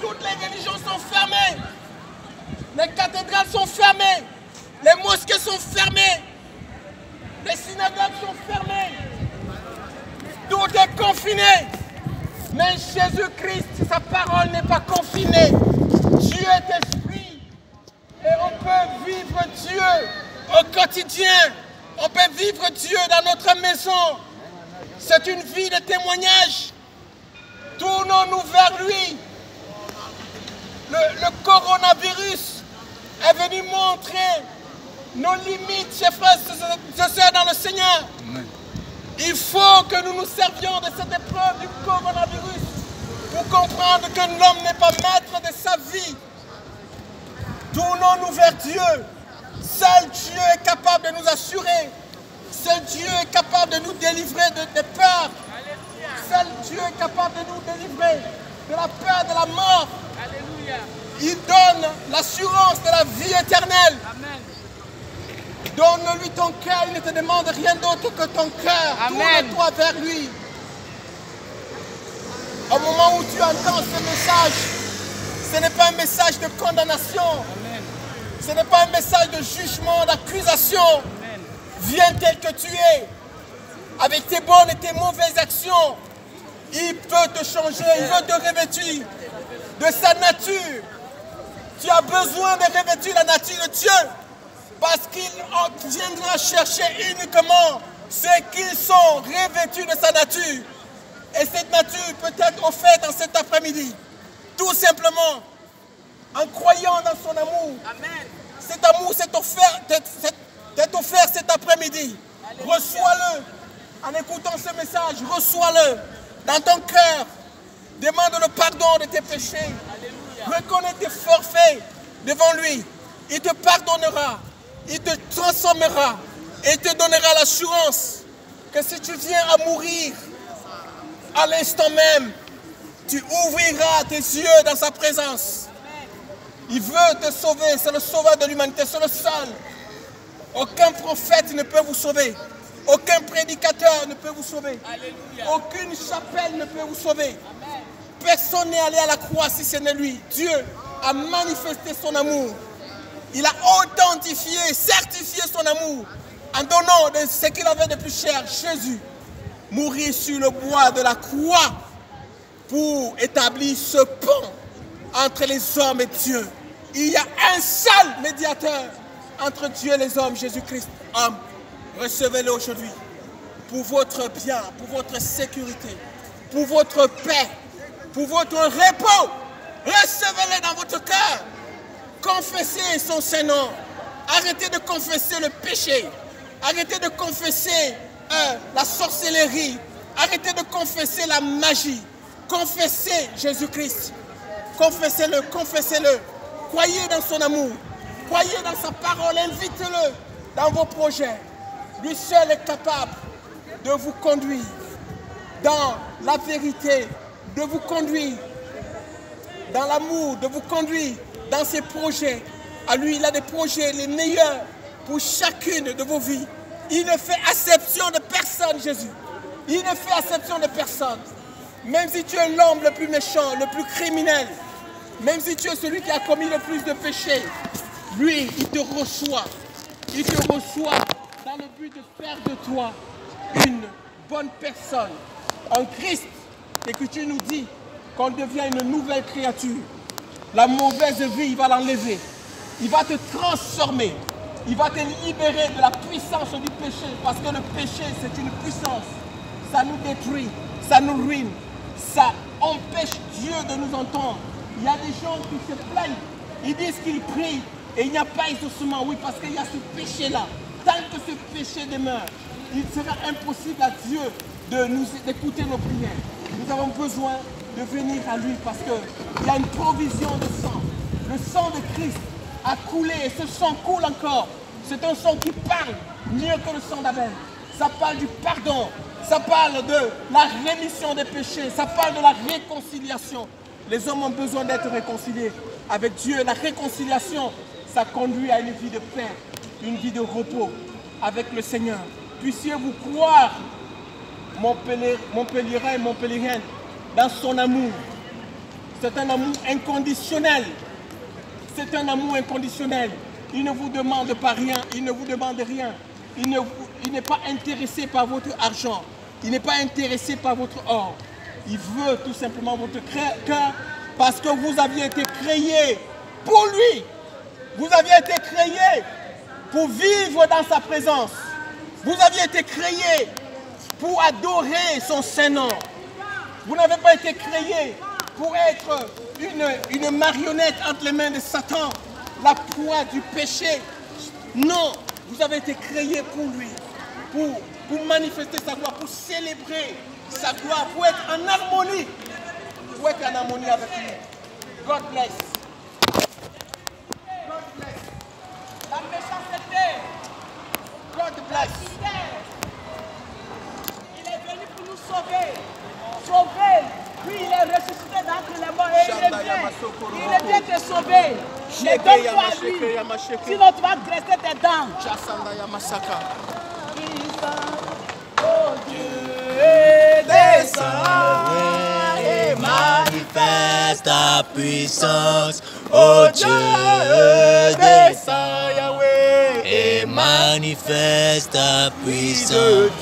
toutes les religions sont fermées. Les cathédrales sont fermées. Les mosquées sont fermées. Les synagogues sont fermées. Tout est confiné. Mais Jésus-Christ, sa parole n'est pas confinée. Dieu est esprit. Et on peut vivre Dieu au quotidien. On peut vivre Dieu dans notre maison. C'est une vie de témoignage. Tournons-nous vers lui. Le coronavirus est venu montrer nos limites, chers frères et sœurs dans le Seigneur. Il faut que nous nous servions de cette épreuve du coronavirus pour comprendre que l'homme n'est pas maître de sa vie. Tournons-nous vers Dieu. Seul Dieu est capable de nous assurer. Seul Dieu est capable de nous délivrer des peurs. Seul Dieu est capable de nous délivrer de la peur de la mort. Il donne l'assurance de la vie éternelle. Donne-lui ton cœur, il ne te demande rien d'autre que ton cœur. Tourne-toi vers lui. Au moment où tu entends ce message, ce n'est pas un message de condamnation. Ce n'est pas un message de jugement, d'accusation. Viens tel que tu es, avec tes bonnes et tes mauvaises actions. Il peut te changer, il veut te revêtir de sa nature. Tu as besoin de revêtir la nature de Dieu. Parce qu'il viendra chercher uniquement ceux qui sont revêtus de sa nature. Et cette nature peut être offerte en cet après-midi. Tout simplement en croyant dans son amour. Cet amour s'est offert cet après-midi. Reçois-le. En écoutant ce message, reçois-le dans ton cœur. Demande le pardon de tes péchés. Reconnais tes forfaits devant lui. Il te pardonnera. Il te transformera et te donnera l'assurance que si tu viens à mourir à l'instant même, tu ouvriras tes yeux dans sa présence. Il veut te sauver, c'est le sauveur de l'humanité, c'est le seul. Aucun prophète ne peut vous sauver. Aucun prédicateur ne peut vous sauver. Aucune chapelle ne peut vous sauver. Personne n'est allé à la croix si ce n'est lui. Dieu a manifesté son amour. Il a authentifié, certifié son amour en donnant de ce qu'il avait de plus cher, Jésus, mourir sur le bois de la croix pour établir ce pont entre les hommes et Dieu. Il y a un seul médiateur entre Dieu et les hommes, Jésus-Christ, homme. Recevez-le aujourd'hui pour votre bien, pour votre sécurité, pour votre paix, pour votre repos. Recevez-le dans votre cœur. Confessez son Saint-Nom. Arrêtez de confesser le péché. Arrêtez de confesser la sorcellerie. Arrêtez de confesser la magie. Confessez Jésus-Christ. Confessez-le, confessez-le. Croyez dans son amour. Croyez dans sa parole. Invitez-le dans vos projets. Lui seul est capable de vous conduire dans la vérité, de vous conduire dans l'amour, de vous conduire dans ses projets. À lui, il a des projets les meilleurs pour chacune de vos vies. Il ne fait exception de personne, Jésus. Il ne fait exception de personne. Même si tu es l'homme le plus méchant, le plus criminel, même si tu es celui qui a commis le plus de péchés, lui, il te reçoit. Il te reçoit dans le but de faire de toi une bonne personne. En Christ, l'Écriture nous dit qu'on devient une nouvelle créature. La mauvaise vie, il va l'enlever. Il va te transformer. Il va te libérer de la puissance du péché. Parce que le péché, c'est une puissance. Ça nous détruit, ça nous ruine. Ça empêche Dieu de nous entendre. Il y a des gens qui se plaignent. Ils disent qu'ils prient et il n'y a pas exaucement. Oui, parce qu'il y a ce péché-là. Tant que ce péché demeure, il sera impossible à Dieu d'écouter nos prières. Nous avons besoin de venir à lui parce qu'il y a une provision de sang. Le sang de Christ a coulé et ce sang coule encore. C'est un sang qui parle mieux que le sang d'Abel. Ça parle du pardon, ça parle de la rémission des péchés, ça parle de la réconciliation. Les hommes ont besoin d'être réconciliés avec Dieu. La réconciliation, ça conduit à une vie de paix, une vie de repos avec le Seigneur. Puissiez-vous croire, mon pèlerin et mon pèlerine, dans son amour. C'est un amour inconditionnel. C'est un amour inconditionnel. Il ne vous demande pas rien, il ne vous demande rien. Il n'est pas intéressé par votre argent. Il n'est pas intéressé par votre or. Il veut tout simplement votre cœur parce que vous aviez été créé pour lui. Vous aviez été créé pour vivre dans sa présence. Vous aviez été créé pour adorer son Saint-Nom. Vous n'avez pas été créé pour être une marionnette entre les mains de Satan, la proie du péché. Non, vous avez été créé pour lui, pour manifester sa gloire, pour célébrer sa gloire, pour être en harmonie. Pour être en harmonie avec lui. God bless. God bless. La méchanceté. God bless. Il est venu pour nous sauver. Sauver. Puis il est ressuscité d'entre les morts et il vient te sauver. Ne donne-toi à lui. Sinon tu vas graisser tes dents. Oh Dieu, descend et manifeste ta puissance. Oh Dieu, descend Yahweh et manifeste ta puissance.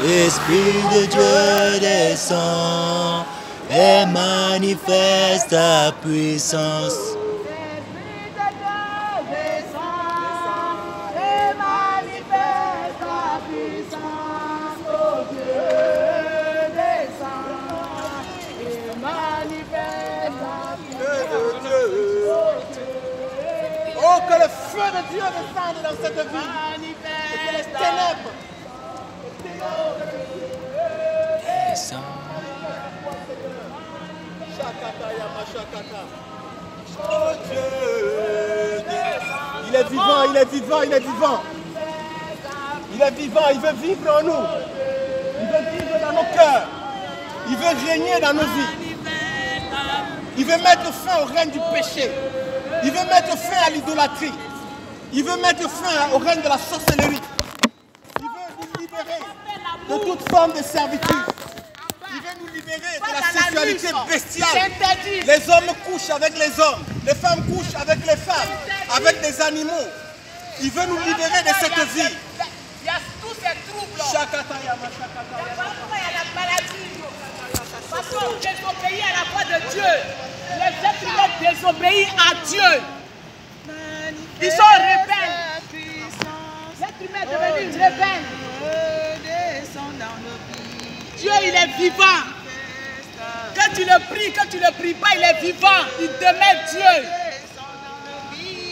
Esprit de Dieu descend et manifeste ta puissance. Oh, que le feu de Dieu descende dans cette vie. Et que les ténèbres. Oh Dieu. Il est vivant, il est vivant, il est vivant. Il est vivant, il veut vivre en nous. Il veut vivre dans nos cœurs. Il veut régner dans nos vies. Il veut mettre fin au règne du péché. Il veut mettre fin à l'idolâtrie. Il veut mettre fin au règne de la sorcellerie. Il veut nous libérer de toute forme de servitude. Il veut nous libérer de la sexualité bestiale. Les hommes couchent avec les hommes. Les femmes couchent avec les femmes. Avec les animaux. Il veut nous libérer de cette vie. Il y a tous ces troubles. Il y a la maladie. Parce qu'on désobéit à la voix de Dieu. Les êtres humains désobéissent à Dieu. Ils sont rebelles. L'être humain est devenu rebelle. Dieu, il est vivant. Quand tu le pries, quand tu ne le pries pas, il est vivant. Il demeure Dieu.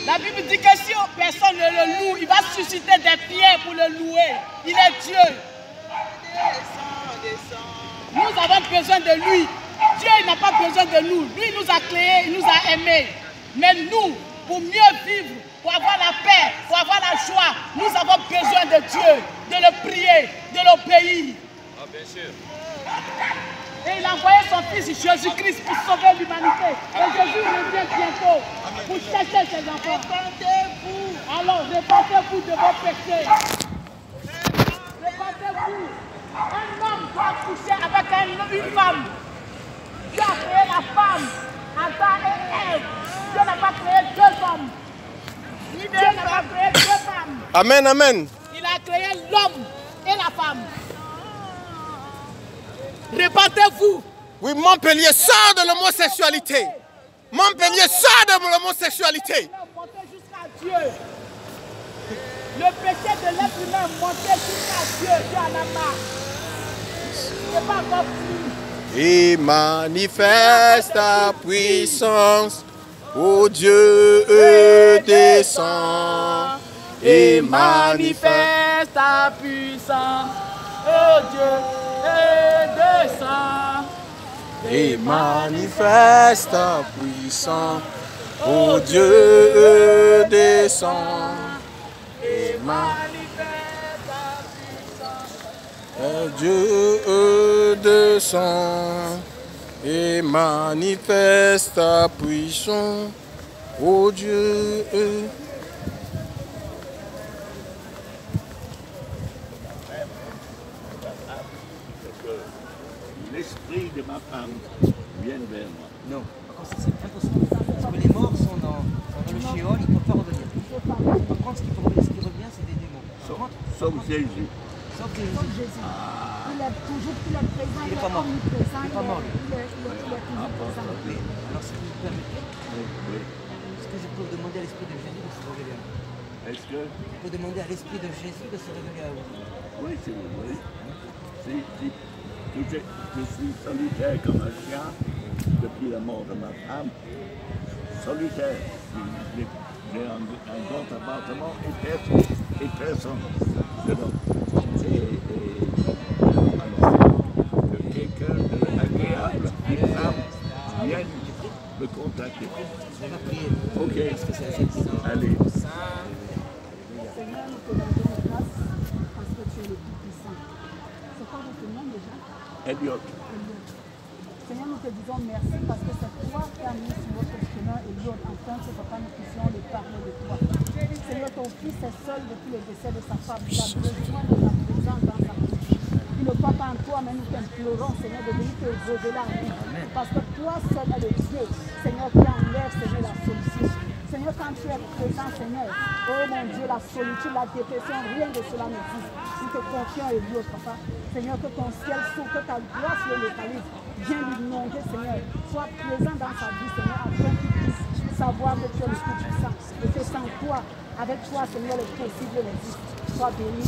La Bible dit que si personne ne le loue, il va susciter des pierres pour le louer. Il est Dieu. Nous avons besoin de lui. Dieu n'a pas besoin de nous. Lui, il nous a créés, il nous a aimés. Mais nous, pour mieux vivre, pour avoir la paix, pour avoir la joie, nous avons besoin de Dieu, de le prier, de l'obéir. Ah, bien sûr. Et il a envoyé son fils Jésus-Christ pour sauver l'humanité. Et Jésus revient bientôt pour chercher ses enfants. Répentez-vous. Alors, répentez-vous de vos péchés. Répentez-vous. Un homme doit coucher avec une femme. Dieu a créé la femme, Adam et Ève. Dieu n'a pas créé deux hommes. Dieu n'a pas créé deux femmes. Amen, amen. Il a créé l'homme et la femme. Répentez-vous. Oui, Montpellier sort de l'homosexualité. Montpellier sort de l'homosexualité. Montez jusqu'à Dieu. Le péché de l'être humain montait jusqu'à Dieu. Dieu en a marre. C'est pas encore fini. Et manifeste ta puissance, ô Dieu descend. Et manifeste ta puissance, ô Dieu descend. Et manifeste ta puissance, ô Dieu descend. Et manifeste ta puissance, ô Dieu descend. Et manifeste ta puissance, ô Dieu. L'esprit de ma femme vient vers moi. Non. c'est impossible. Parce que les morts sont dans le shéol, ils ne peuvent pas revenir. Par contre, ce qui revient, c'est des démons. Sauf Jésus. Sauf Jésus. Il est toujours présent, Il n'est pas mort. omniprésent, Il n'est pas mort. il est toujours présent. Oui. Alors, si vous me permettez, est-ce que je peux demander à l'Esprit de Jésus de se révéler à vous? Est-ce que... Je peux demander à l'Esprit de Jésus de se révéler à vous? Oui, si vous voulez. Je suis solitaire comme un chien depuis la mort de ma femme. Solitaire. J'ai un grand appartement et personne dedans. Alors, quelqu'un d'agréable, une femme, vienne me contacter. On va prier. Ok. Parce que c'est assez évident. Allez. Seigneur, nous te rendons grâce parce que tu es le Tout-Puissant. C'est quoi votre nom déjà? Elliot. Seigneur, nous te disons merci parce que c'est toi qui as mis sur notre chemin Elliot, afin que papa nous puissions lui parler de toi. Seigneur, ton fils est seul depuis le décès de sa femme. Il a besoin de ta présence dans sa vie. Il ne croit pas en toi, mais nous t'implorons, Seigneur, de venir te révéler à nous. Parce que toi seul est le Dieu, Seigneur, qui enlève, Seigneur, la solution. Seigneur, quand tu es présent, Seigneur, oh mon Dieu, la solitude, la dépression, rien de cela n'existe. Nous te confions et Dieu, papa. Seigneur, que ton ciel s'ouvre, que ta grâce le localise. Viens lui demander, Seigneur, sois présent dans sa vie, Seigneur, afin qu'il puisse savoir que tu es le Tout-Puissant. Et que sans toi, avec toi, Seigneur, le possible existe. Sois béni.